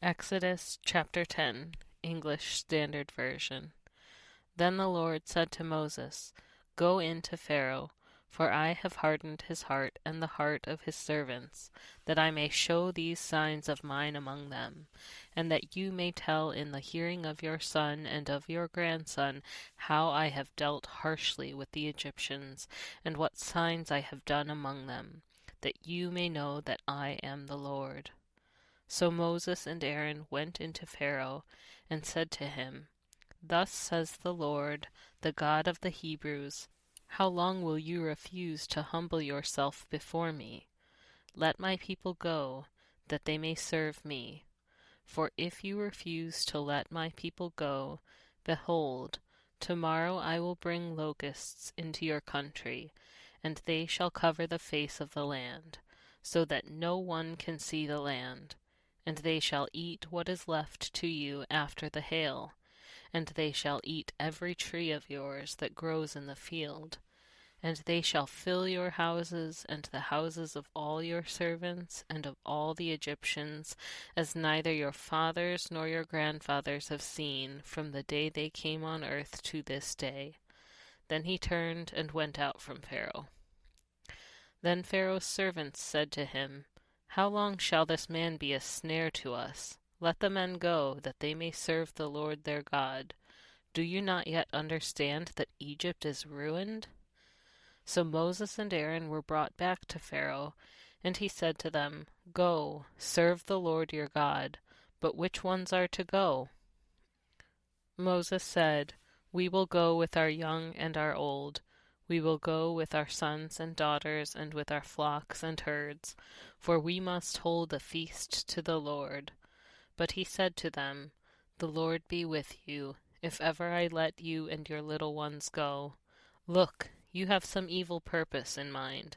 Exodus chapter 10, English Standard Version. Then the Lord said to Moses, Go in to Pharaoh, for I have hardened his heart and the heart of his servants, that I may show these signs of mine among them, and that you may tell in the hearing of your son and of your grandson how I have dealt harshly with the Egyptians, and what signs I have done among them, that you may know that I am the Lord. So Moses and Aaron went into Pharaoh, and said to him, Thus says the Lord, the God of the Hebrews, How long will you refuse to humble yourself before me? Let my people go, that they may serve me. For if you refuse to let my people go, behold, tomorrow I will bring locusts into your country, and they shall cover the face of the land, so that no one can see the land. And they shall eat what is left to you after the hail, and they shall eat every tree of yours that grows in the field. And they shall fill your houses, and the houses of all your servants, and of all the Egyptians, as neither your fathers nor your grandfathers have seen, from the day they came on earth to this day. Then he turned and went out from Pharaoh. Then Pharaoh's servants said to him, How long shall this man be a snare to us? Let the men go, that they may serve the Lord their God. Do you not yet understand that Egypt is ruined? So Moses and Aaron were brought back to Pharaoh, and he said to them, Go, serve the Lord your God. But which ones are to go? Moses said, We will go with our young and our old. We will go with our sons and daughters and with our flocks and herds, for we must hold a feast to the Lord. But he said to them, The Lord be with you, if ever I let you and your little ones go. Look, you have some evil purpose in mind.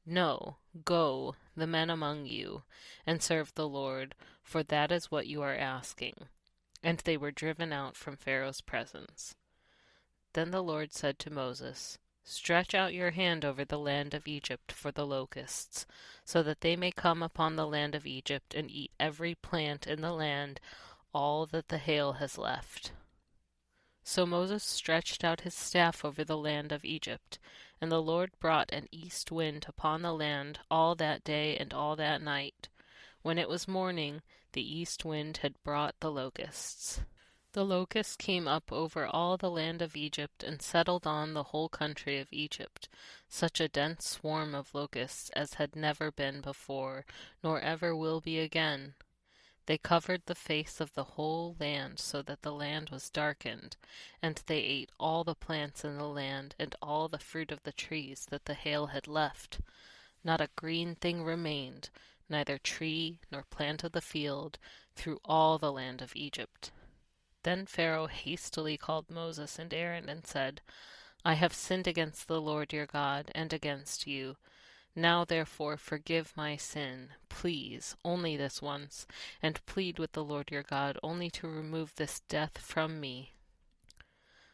No, go, the men among you, and serve the Lord, for that is what you are asking. And they were driven out from Pharaoh's presence. Then the Lord said to Moses, Stretch out your hand over the land of Egypt for the locusts, so that they may come upon the land of Egypt and eat every plant in the land, all that the hail has left. So Moses stretched out his staff over the land of Egypt, and the Lord brought an east wind upon the land all that day and all that night. When it was morning, the east wind had brought the locusts. The locusts came up over all the land of Egypt and settled on the whole country of Egypt, such a dense swarm of locusts as had never been before, nor ever will be again. They covered the face of the whole land so that the land was darkened, and they ate all the plants in the land and all the fruit of the trees that the hail had left. Not a green thing remained, neither tree nor plant of the field, through all the land of Egypt. Then Pharaoh hastily called Moses and Aaron and said, I have sinned against the Lord your God and against you. Now therefore forgive my sin, please, only this once, and plead with the Lord your God only to remove this death from me.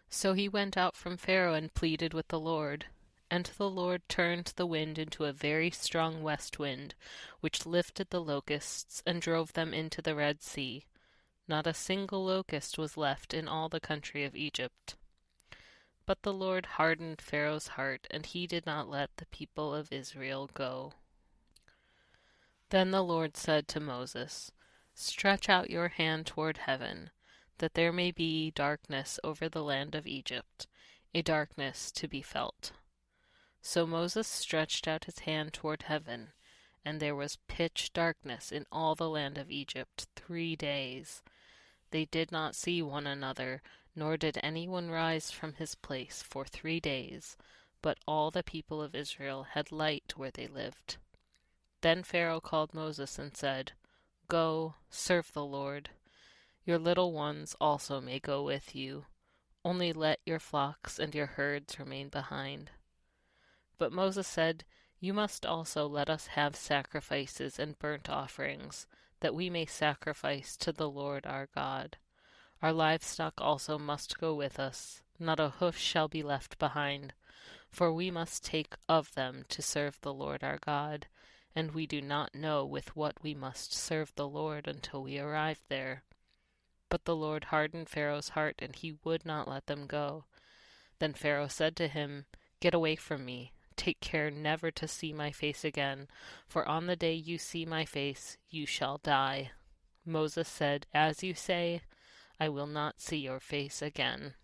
So he went out from Pharaoh and pleaded with the Lord. And the Lord turned the wind into a very strong west wind, which lifted the locusts and drove them into the Red Sea. Not a single locust was left in all the country of Egypt. But the Lord hardened Pharaoh's heart, and he did not let the people of Israel go. Then the Lord said to Moses, Stretch out your hand toward heaven, that there may be darkness over the land of Egypt, a darkness to be felt. So Moses stretched out his hand toward heaven, and there was pitch darkness in all the land of Egypt 3 days. They did not see one another, nor did anyone rise from his place for 3 days, but all the people of Israel had light where they lived. Then Pharaoh called Moses and said, Go, serve the Lord. Your little ones also may go with you. Only let your flocks and your herds remain behind. But Moses said, You must also let us have sacrifices and burnt offerings, that we may sacrifice to the Lord our God. Our livestock also must go with us, not a hoof shall be left behind, for we must take of them to serve the Lord our God, and we do not know with what we must serve the Lord until we arrive there." But the Lord hardened Pharaoh's heart, and he would not let them go. Then Pharaoh said to him, "Get away from me. Take care never to see my face again, for on the day you see my face, you shall die." Moses said, "As you say, I will not see your face again."